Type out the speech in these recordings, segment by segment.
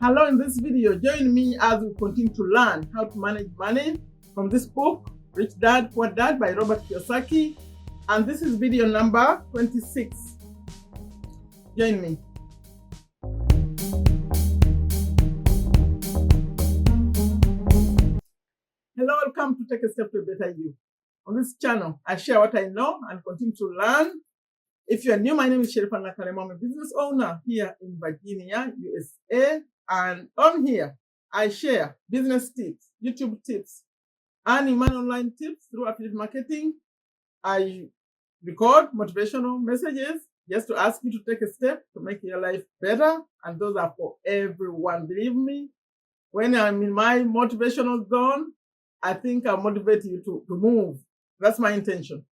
Hello, in this video, join me as we continue to learn how to manage money from this book, Rich Dad, Poor Dad by Robert Kiyosaki. And this is video number 26. Join me. Hello, welcome to Take a Step to a Better You. On this channel, I share what I know and continue to learn. If you are new, my name is Sherifa Nakalema. I'm a business owner here in Virginia, USA. And on here, I share business tips, YouTube tips, earning money online tips through affiliate marketing. I record motivational messages just to ask you to take a step to make your life better. And those are for everyone. Believe me, when I'm in my motivational zone, I think I'll motivate you to move. That's my intention.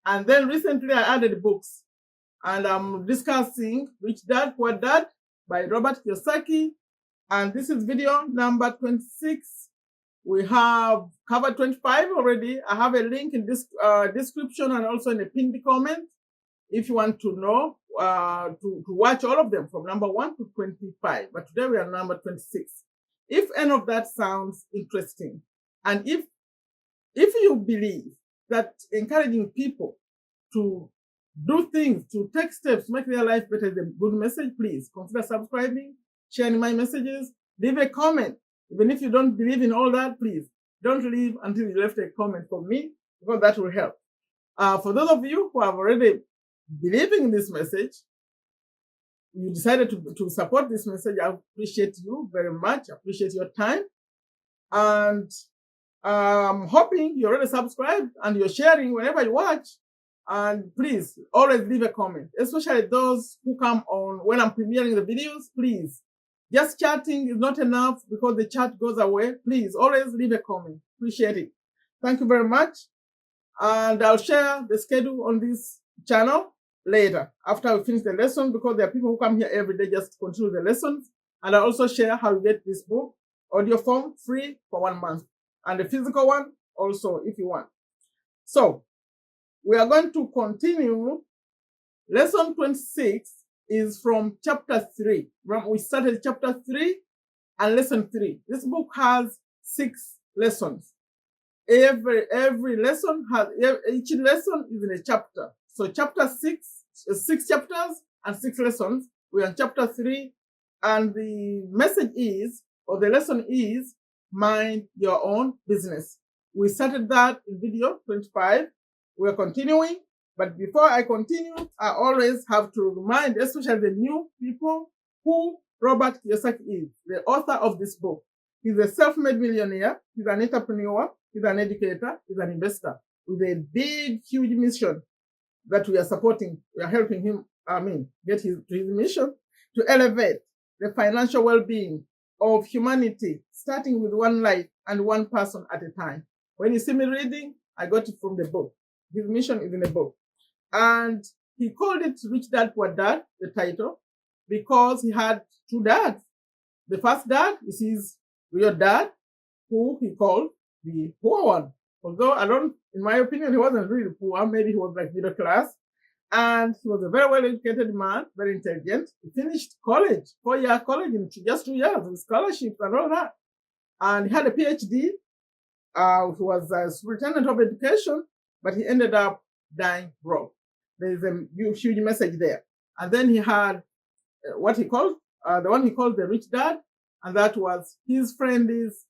And then recently I added books. And I'm discussing Rich Dad, Poor Dad by Robert Kiyosaki. And this is video number 26. We have covered 25 already. I have a link in this description and also in a pinned comment if you want to know, to watch all of them from number 1 to 25. But today we are number 26. If any of that sounds interesting, and if you believe that encouraging people to do things, to take steps to make their life better is a good message, please consider subscribing, sharing my messages, leave a comment. Even if you don't believe in all that, please don't leave until you left a comment for me, because that will help. For those of you who have already believing in this message, you decided to support this message, I appreciate you very much. I appreciate your time. And I'm hoping you already subscribed and you're sharing whenever you watch. And please always leave a comment, especially those who come on when I'm premiering the videos. Please, just chatting is not enough because the chat goes away. Please always leave a comment. Appreciate it. Thank you very much. And I'll share the schedule on this channel later after we finish the lesson, because there are people who come here every day just to continue the lessons. And I'll also share how you get this book, audio form, free for 1 month, and the physical one also if you want. So we are going to continue. Lesson 26 is from chapter 3. We started chapter 3 and lesson 3. This book has 6 lessons. Every lesson has, each lesson is in a chapter. So chapter 6 chapters and 6 lessons. We're on chapter 3, and the message is, or the lesson is, mind your own business. We started that in video 25. We're continuing, but before I continue, I always have to remind, especially the new people, who Robert Kiyosaki is, the author of this book. He's a self-made millionaire, he's an entrepreneur, he's an educator, he's an investor with a big, huge mission that we are supporting. We are helping him, get to his mission to elevate the financial well-being of humanity, starting with one life and one person at a time. When you see me reading, I got it from the book. His mission is in the book. And he called it Rich Dad, Poor Dad, the title, because he had 2 dads. The first dad is his real dad, who he called the poor one. Although in my opinion, he wasn't really poor. Maybe he was like middle class. And he was a very well-educated man, very intelligent. He finished college, 4-year college in just 2 years with scholarships and all that. And he had a PhD. He was a superintendent of education, but he ended up dying broke. There is a huge message there. And then he had what he called, the one he called the Rich Dad, and that was his friend's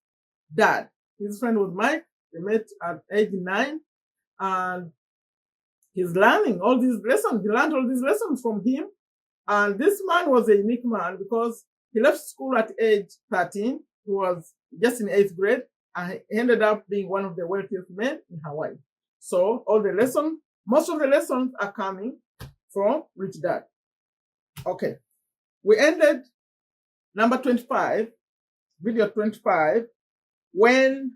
dad. His friend was Mike. They met at age 9, and he's learning all these lessons. He learned all these lessons from him. And this man was a unique man because he left school at age 13. He was just in 8th grade, and he ended up being one of the wealthiest men in Hawaii. So most of the lessons are coming from Rich Dad. Okay. We ended number 25, video 25, when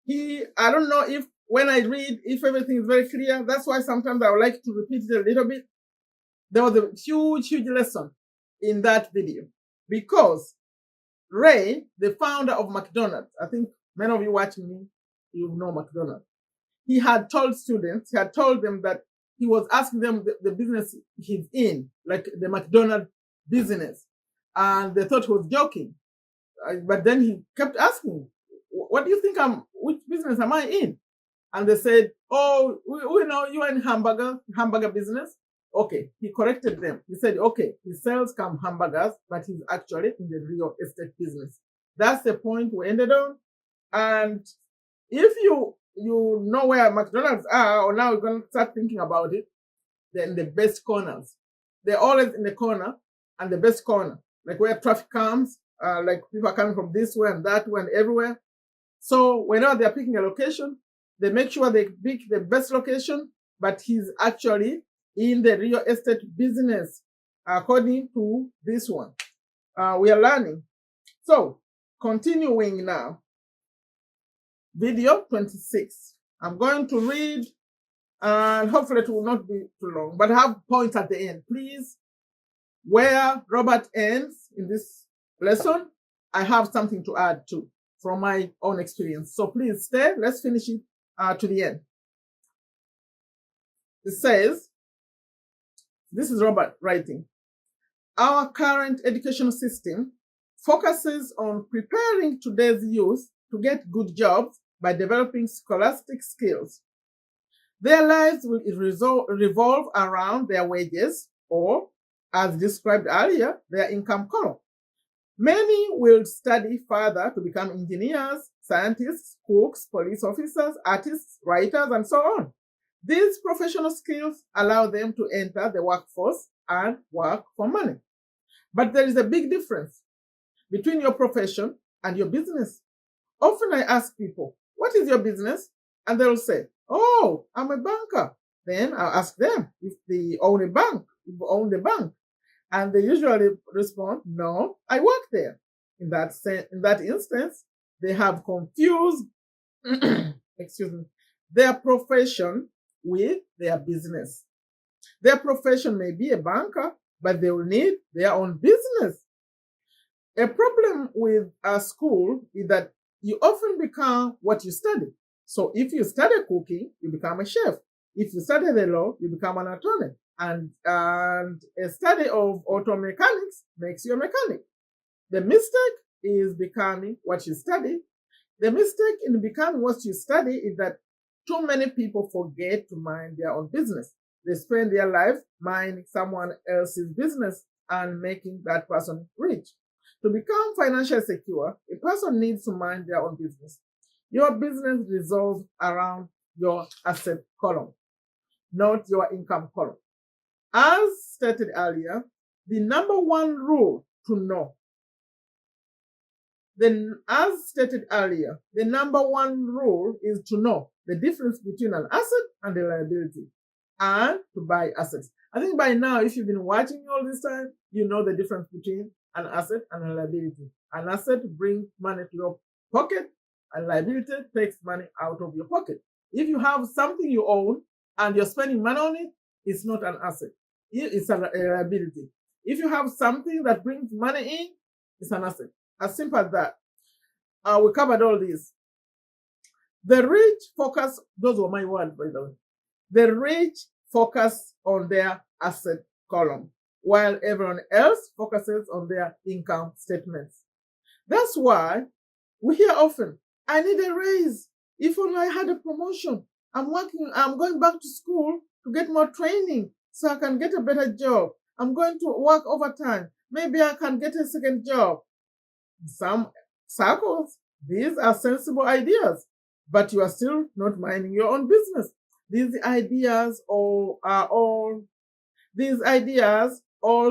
I don't know if when I read, if everything is very clear. That's why sometimes I would like to repeat it a little bit. There was a huge lesson in that video, because Ray, the founder of McDonald's, I think many of you watching me, you know McDonald's. He had told them that he was asking them the business he's in, like the McDonald's business. And they thought he was joking. but then he kept asking, what do you think which business am I in? And they said, oh, we know you are in hamburger business. Okay, he corrected them. He said, okay, he sells hamburgers, but he's actually in the real estate business. That's the point we ended on. And if you know where McDonald's are, or now you're going to start thinking about it, then the best corners. They're always in the corner, and the best corner, like where traffic comes, like people are coming from this way and that way and everywhere. So whenever they're picking a location, they make sure they pick the best location, but he's actually in the real estate business, according to this one. We are learning. So, continuing now. Video 26. I'm going to read, and hopefully it will not be too long, but I have points at the end. Please, where Robert ends in this lesson, I have something to add too from my own experience. So please stay. Let's finish it to the end. It says, this is Robert writing, our current educational system focuses on preparing today's youth to get good jobs by developing scholastic skills. Their lives will revolve around their wages or, as described earlier, their income column. Many will study further to become engineers, scientists, cooks, police officers, artists, writers, and so on. These professional skills allow them to enter the workforce and work for money. But there is a big difference between your profession and your business. Often I ask people, what is your business? And they'll say, oh, I'm a banker. Then I'll ask them if they own a bank, if they own the bank. And they usually respond, no, I work there. In that instance, they have confused their profession with their business. Their profession may be a banker, but they will need their own business. A problem with a school is that you often become what you study. So if you study cooking, you become a chef. If you study the law, you become an attorney. And a study of auto mechanics makes you a mechanic. The mistake is becoming what you study. The mistake in becoming what you study is that too many people forget to mind their own business. They spend their life minding someone else's business and making that person rich. To become financially secure, a person needs to mind their own business. Your business revolves around your asset column, not your income column. As stated earlier, the number one rule to know, is to know the difference between an asset and a liability, and to buy assets. I think by now, if you've been watching all this time, you know the difference between an asset and a liability. An asset brings money to your pocket, and liability takes money out of your pocket. If you have something you own and you're spending money on it, it's not an asset. It's a liability. If you have something that brings money in, it's an asset. As simple as that. We covered all this. The rich focus, those were my words, by the way. The rich focus on their asset column, while everyone else focuses on their income statements. That's why we hear often, I need a raise. If only I had a promotion. I'm going back to school to get more training so I can get a better job. I'm going to work overtime. Maybe I can get a second job. Some circles, these are sensible ideas, but you are still not minding your own business. These ideas all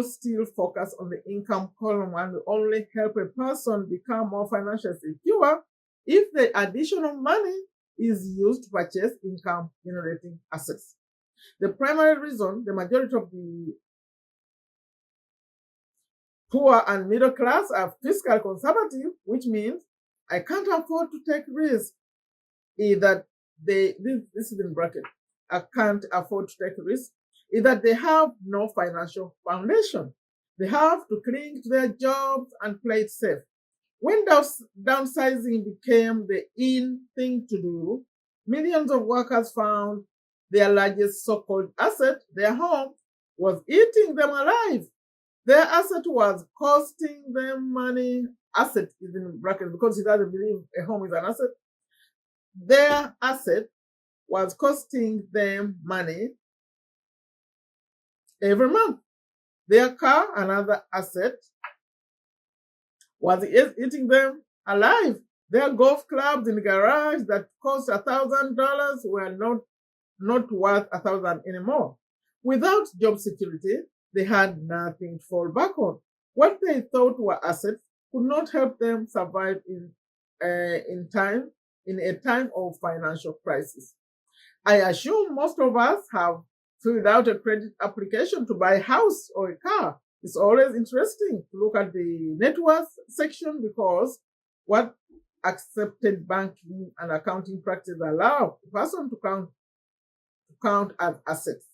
still focus on the income column and only help a person become more financially secure if the additional money is used to purchase income generating assets. The primary reason the majority of the poor and middle class are fiscal conservative, which means I can't afford to take risks, is that this is in bracket, I can't afford to take risks, is that they have no financial foundation. They have to cling to their jobs and play it safe. When downsizing became the in thing to do, millions of workers found their largest so-called asset, their home, was eating them alive. Their asset was costing them money asset is in brackets because he doesn't believe a home is an asset. Their asset was costing them money every month. Their car, another asset, was eating them alive. Their golf clubs in the garage that cost $1,000 were not worth $1,000 anymore. Without job security, they had nothing to fall back on. What they thought were assets could not help them survive in a time of financial crisis. I assume most of us have filled out a credit application to buy a house or a car. It's always interesting to look at the net worth section because what accepted banking and accounting practices allow a person to count as assets.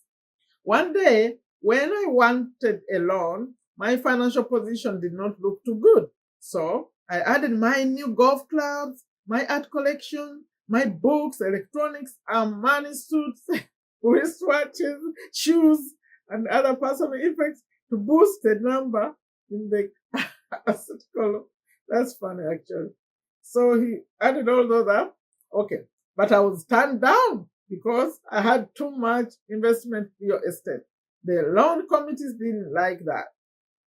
One day, when I wanted a loan, my financial position did not look too good. So I added my new golf clubs, my art collection, my books, electronics, money suits, wristwatches, shoes, and other personal effects to boost the number in the asset column. That's funny, actually. So he added all those up. Okay. But I was turned down because I had too much investment real estate. The loan committees didn't like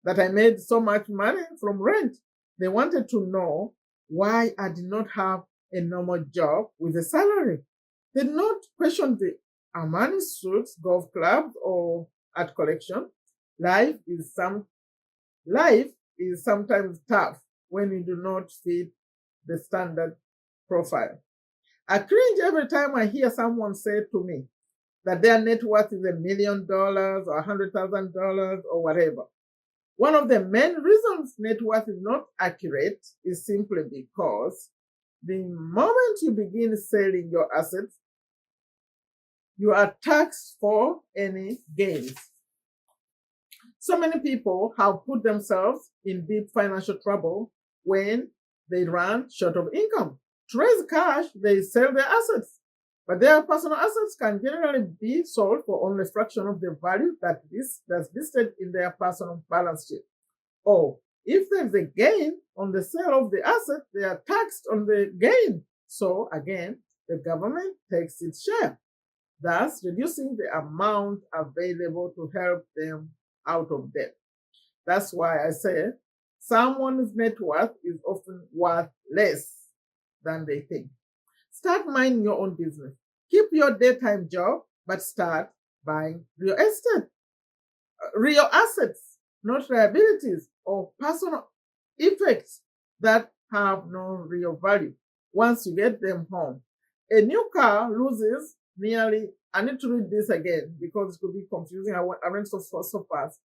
that I made so much money from rent. They wanted to know why I did not have a normal job with a salary. They did not question the Armani suits, golf clubs, or art collection. Life is sometimes tough when you do not fit the standard profile. I cringe every time I hear someone say to me that their net worth is $1 million or $100,000 or whatever. One of the main reasons net worth is not accurate is simply because the moment you begin selling your assets, you are taxed for any gains. So many people have put themselves in deep financial trouble when they run short of income. To raise cash, they sell their assets, but their personal assets can generally be sold for only a fraction of the value that's listed in their personal balance sheet. Or if there's a gain on the sale of the asset, they are taxed on the gain. So again, the government takes its share, thus reducing the amount available to help them out of debt. That's why I say someone's net worth is often worth less than they think. Start minding your own business. Keep your daytime job, but start buying real estate, real assets, not liabilities or personal effects that have no real value once you get them home. A new car loses nearly, I need to read this again because it could be confusing. I went so fast.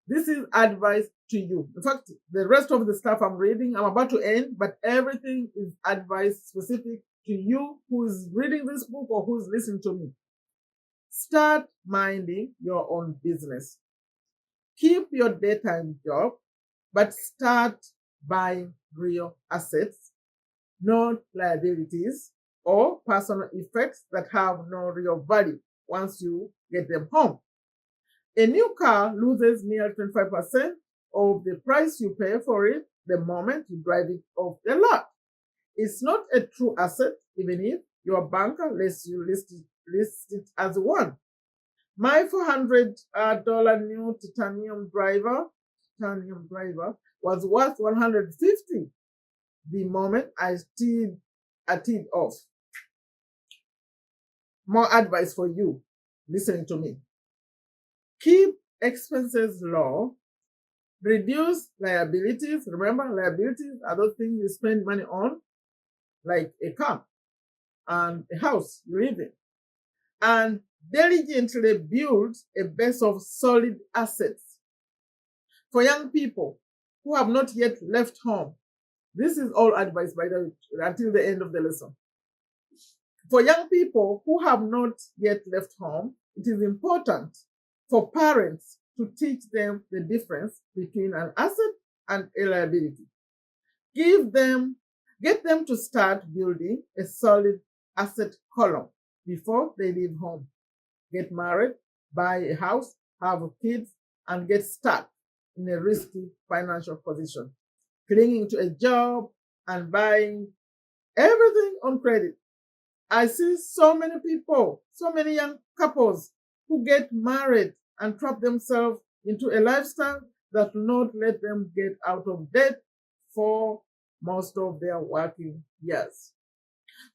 This is advice to you. In fact, the rest of the stuff I'm reading, I'm about to end, but everything is advice specific to you who is reading this book or who is listening to me. Start minding your own business. Keep your daytime job, but start buying real assets, not liabilities or personal effects that have no real value once you get them home. A new car loses nearly 25% of the price you pay for it the moment you drive it off the lot. It's not a true asset, even if your banker lets you list it as one. My $400 new titanium driver was worth $150 the moment I teed off. More advice for you listening to me. Keep expenses low. Reduce liabilities. Remember, liabilities are those things you spend money on, like a car and a house you live in. And diligently build a base of solid assets. For young people who have not yet left home, this is all advice, by the way, until the end of the lesson. For young people who have not yet left home, it is important for parents to teach them the difference between an asset and a liability. Get them to start building a solid asset column before they leave home. Get married, buy a house, have kids, and get stuck in a risky financial position. clinging to a job, and buying everything on credit. I see so many people, so many young couples who get married and trap themselves into a lifestyle that will not let them get out of debt for most of their working years.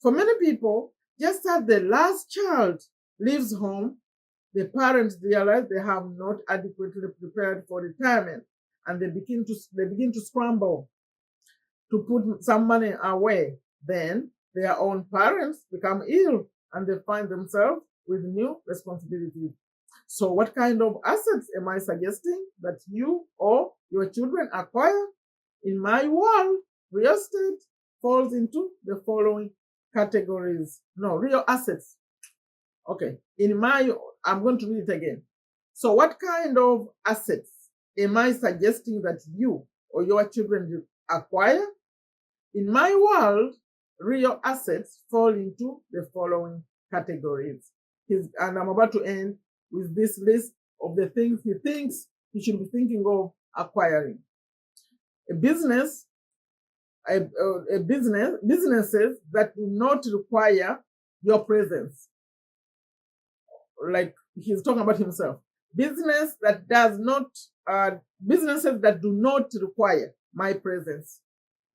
For many people, just as the last child leaves home, the parents realize they have not adequately prepared for retirement, and they begin to scramble to put some money away. Then their own parents become ill and they find themselves with new responsibilities. So, what kind of assets am I suggesting that you or your children acquire? In my world, real estate falls into the following categories. No, real assets. Okay, I'm going to read it again. So, what kind of assets am I suggesting that you or your children acquire? In my world, real assets fall into the following categories. And I'm about to end with this list of the things he thinks you should be thinking of acquiring. Businesses that do not require your presence. Like he's talking about himself. Businesses that do not require my presence.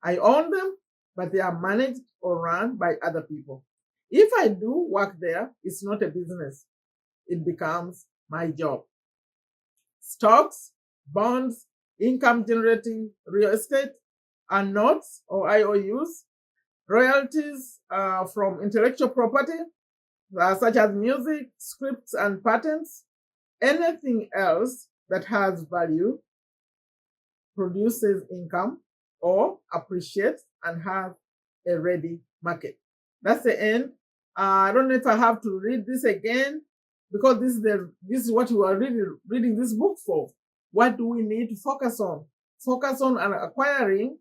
I own them, but they are managed or run by other people. If I do work there, it's not a business. It becomes my job. Stocks, bonds, income generating real estate, and notes or IOUs, royalties from intellectual property, such as music, scripts, and patents, anything else that has value, produces income, or appreciates and has a ready market. That's the end. I don't know if I have to read this again because this is what we are reading this book for. What do we need to focus on? Focus on acquiring,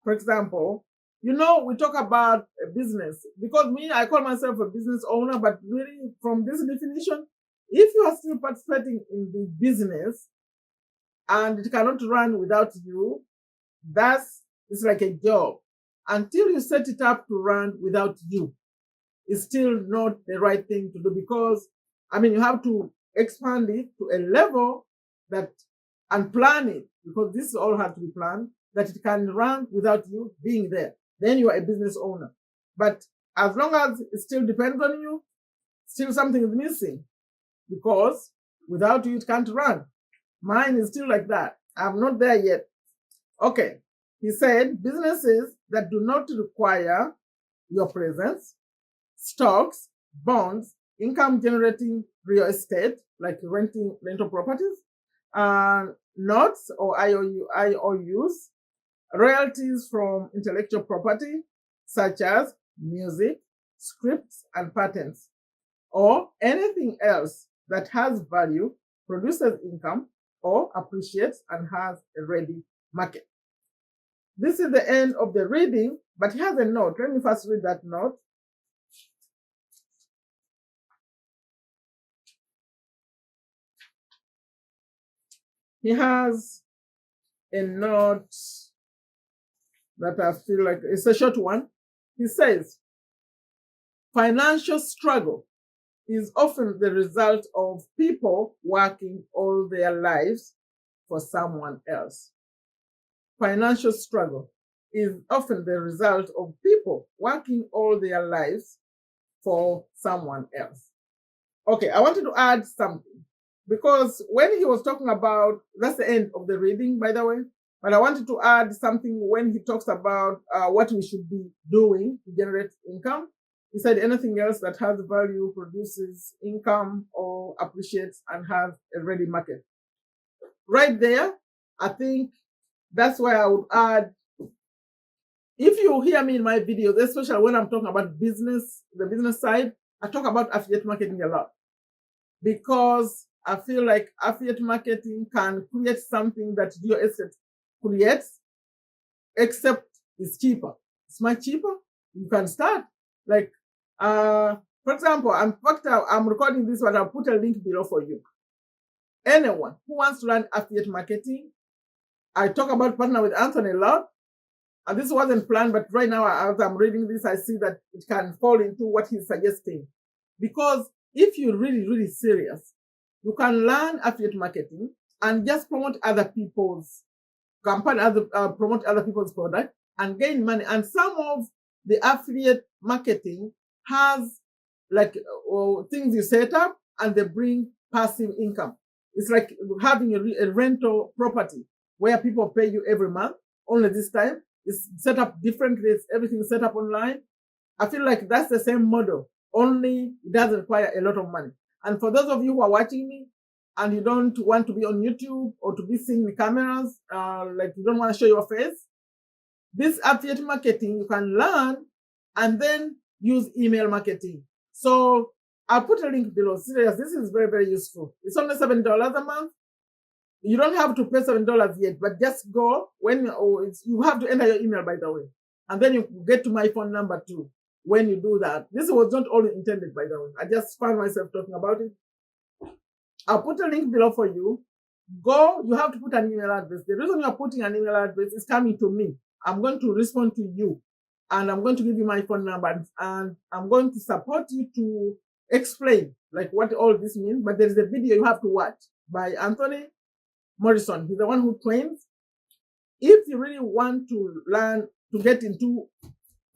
for example. We talk about a business because I call myself a business owner, but really from this definition, if you are still participating in the business and it cannot run without you, it's like a job. Until you set it up to run without you, it's still not the right thing to do because, you have to expand it to a level and plan it because this all has to be planned, that it can run without you being there. Then you are a business owner. But as long as it still depends on you, still something is missing because without you, it can't run. Mine is still like that. I'm not there yet. Okay. He said businesses that do not require your presence, stocks, bonds, income generating real estate, like rental properties, notes or IOUs, royalties from intellectual property, such as music, scripts, and patents, or anything else that has value, produces income, or appreciates and has a ready market. This is the end of the reading, but he has a note. Let me first read that note. He has a note that I feel like it's a short one. He says, financial struggle is often the result of people working all their lives for someone else. Financial struggle is often the result of people working all their lives for someone else. Okay, I wanted to add something because when he was talking about, that's the end of the reading, by the way, but I wanted to add something when he talks about what we should be doing to generate income. He said anything else that has value, produces income, or appreciates and has a ready market. Right there, I think that's why I would add, if you hear me in my videos, especially when I'm talking about business, the business side, I talk about affiliate marketing a lot because I feel like affiliate marketing can create something that real estate creates, except it's cheaper. It's much cheaper. You can start. Like, for example, I'm recording this one. I'll put a link below for you. Anyone who wants to learn affiliate marketing, I talk about Partner with Anthony a lot. And this wasn't planned, but right now, as I'm reading this, I see that it can fall into what he's suggesting. Because if you're really, really serious, you can learn affiliate marketing and just promote other people's company, promote other people's product and gain money. And some of the affiliate marketing has like things you set up and they bring passive income. It's like having a rental property where people pay you every month. Only this time it's set up differently. Everything is set up online. I feel like that's the same model, only it doesn't require a lot of money. And for those of you who are watching me and you don't want to be on YouTube or to be seeing the cameras, like you don't want to show your face, this affiliate marketing you can learn and then use email marketing. So I'll put a link below. Serious, this is very, very useful. It's only $7 a month. You don't have to pay $7 yet, but just go when you have to enter your email, by the way. And then you get to my phone number too when you do that. This was not only intended, by the way. I just found myself talking about it. I'll put a link below for you. Go, you have to put an email address. The reason you're putting an email address is coming to me. I'm going to respond to you and I'm going to give you my phone number and I'm going to support you to explain like what all this means. But there is a video you have to watch by Anthony Morrison. He's the one who trains. If you really want to learn to get into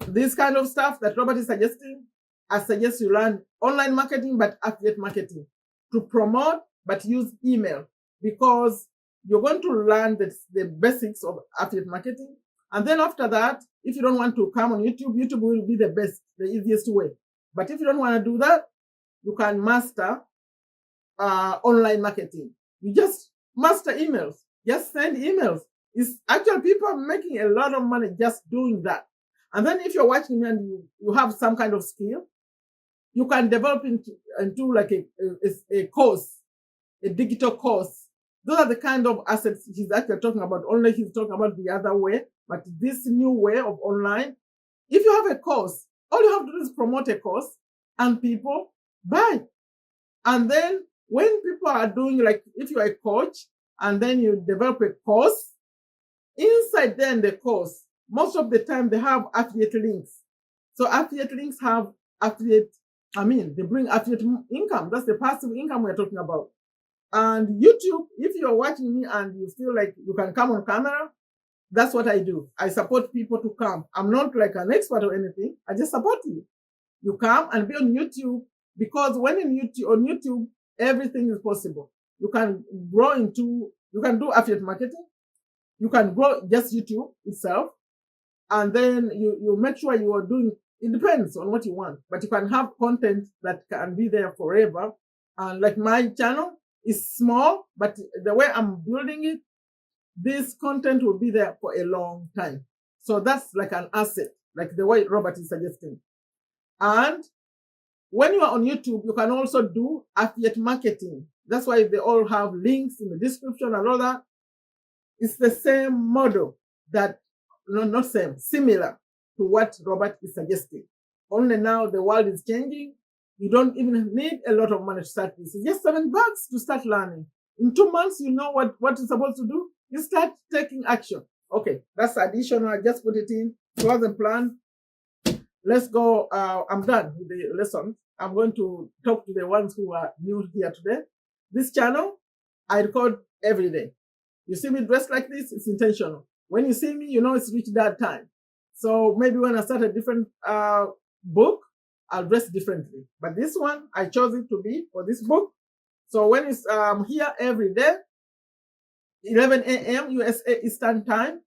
this kind of stuff that Robert is suggesting, I suggest you learn online marketing, but affiliate marketing to promote, but use email because you're going to learn the basics of affiliate marketing. And then after that, if you don't want to come on YouTube, YouTube will be the best, the easiest way. But if you don't want to do that, you can master online marketing. You just master emails. Just send emails. It's actually people are making a lot of money just doing that. And then if you're watching me and you have some kind of skill, you can develop into like a course, a digital course. Those are the kind of assets he's actually talking about. Only he's talking about the other way, but this new way of online. If you have a course, all you have to do is promote a course and people buy. And then when people are doing, like if you're a coach and then you develop a course, inside there in the course, most of the time they have affiliate links. So affiliate links have they bring affiliate income. That's the passive income we're talking about. And YouTube, if you're watching me and you feel like you can come on camera, that's what I do. I support people to come. I'm not like an expert or anything. I just support you. You come and be on YouTube because when on YouTube, everything is possible. You can you can do affiliate marketing. You can grow just YouTube itself. And then you make sure you are doing, it depends on what you want, but you can have content that can be there forever. And like my channel is small, but the way I'm building it, this content will be there for a long time. So that's like an asset, like the way Robert is suggesting. And when you are on YouTube, you can also do affiliate marketing. That's why they all have links in the description and all that. It's the same model that, no, not same, similar to what Robert is suggesting. Only now the world is changing. You don't even need a lot of money to start this. It's just $7 to start learning. In 2 months, you know what you're supposed to do. You start taking action. Okay, that's additional. I just put it in. It wasn't planned. Let's go. I'm done with the lesson. I'm going to talk to the ones who are new here today. This channel, I record every day. You see me dressed like this, it's intentional. When you see me, you know it's Rich Dad time. So maybe when I start a different book, I'll dress differently. But this one, I chose it to be for this book. So when it's here every day, 11 a.m. USA Eastern Time.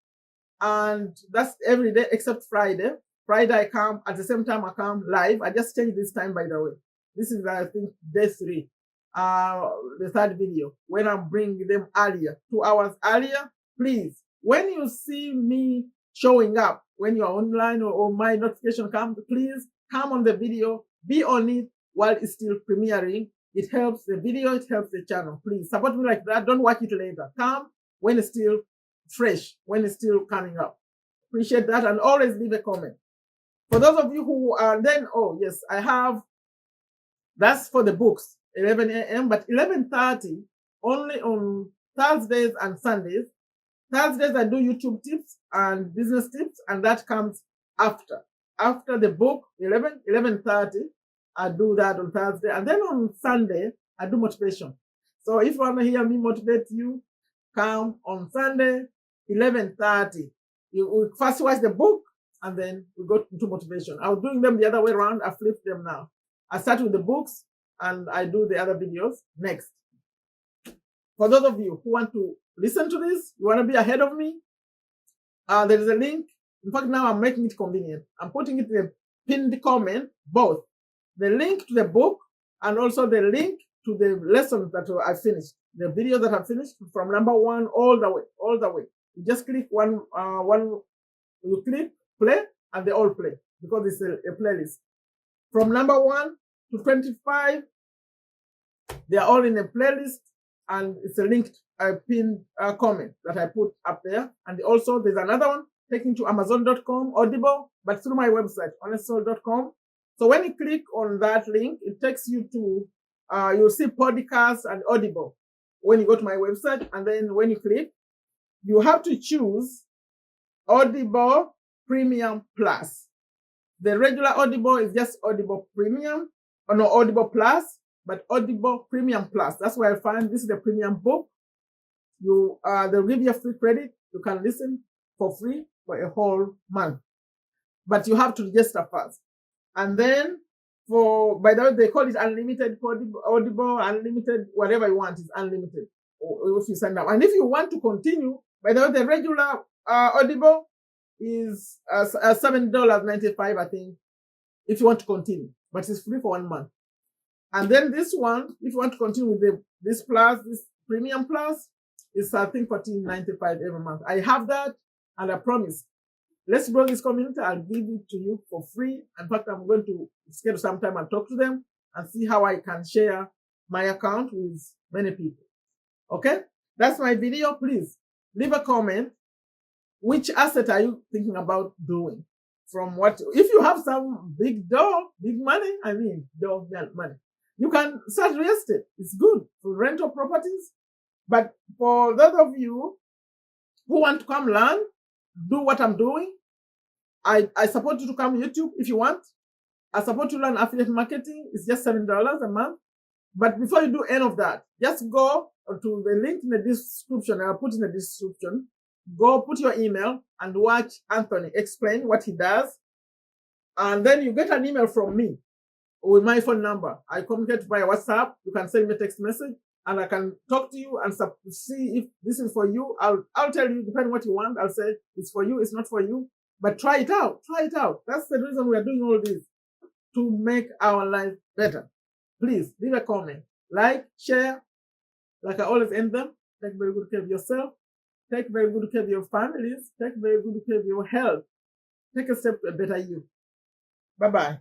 And that's every day except Friday. Friday I come, at the same time I come live. I just changed this time, by the way. This is, I think, day 3. The third video, when I'm bringing them earlier, 2 hours earlier. Please, when you see me showing up, when you're online or my notification comes, please come on the video, be on it while it's still premiering. It helps the video, it helps the channel. Please support me like that. Don't watch it later. Come when it's still fresh, when it's still coming up. Appreciate that, and always leave a comment. For those of you who are then, oh yes, I have, that's for the books, 11 a.m., but 11:30 only on Thursdays and Sundays. Thursdays, I do YouTube tips and business tips, and that comes after. After the book, 11:30, I do that on Thursday. And then on Sunday, I do motivation. So if you want to hear me motivate you, come on Sunday, 11:30. You first watch the book, and then we go into motivation. I was doing them the other way around. I flipped them now. I start with the books, and I do the other videos next. For those of you who want to listen to this, you want to be ahead of me, there is a link. In fact, now I'm making it convenient. I'm putting it in a pinned comment, both the link to the book and also the link to the lessons that I finished, the videos that I finished from number 1 all the way. You just click one, you click play, and they all play because it's a playlist. From number 1 to 25, they are all in a playlist, and it's a linked pinned comment that I put up there. And also there's another one taking to Amazon.com, Audible, but through my website, honestsoul.com. So when you click on that link, it takes you to, you'll see podcasts and Audible when you go to my website. And then when you click, you have to choose Audible Premium Plus. The regular Audible is just Audible Premium, or no, Audible Plus, but Audible Premium Plus. That's where I find this is the premium book. They'll give you a free credit. You can listen for free for a whole month, but you have to register first. And then by the way, they call it unlimited Audible, unlimited, whatever you want is unlimited if you sign up. And if you want to continue, by the way, the regular Audible is $7.95, I think, if you want to continue, but it's free for 1 month. And then this one, if you want to continue with this Premium Plus, is I think $14.95 every month. I have that, and I promise, let's grow this community. I'll give it to you for free. In fact, I'm going to schedule some time and talk to them and see how I can share my account with many people. Okay? That's my video. Please leave a comment. Which asset are you thinking about doing? If you have some big money, money, you can start real estate. It's good for rental properties. But for those of you who want to come learn, do what I'm doing, I support you to come YouTube if you want. I support you to learn affiliate marketing. It's just $7 a month. But before you do any of that, just go to the link in the description. I'll put in the description. Go put your email and watch Anthony explain what he does. And then you get an email from me with my phone number. I communicate via WhatsApp. You can send me a text message and I can talk to you and see if this is for you. I'll tell you, depending on what you want. I'll say it's for you, it's not for you. But try it out. Try it out. That's the reason we are doing all this, to make our life better. Please leave a comment, like, share. Like I always end them. Take very good care of yourself. Take very good care of your families. Take very good care of your health. Take a step to a better you. Bye-bye.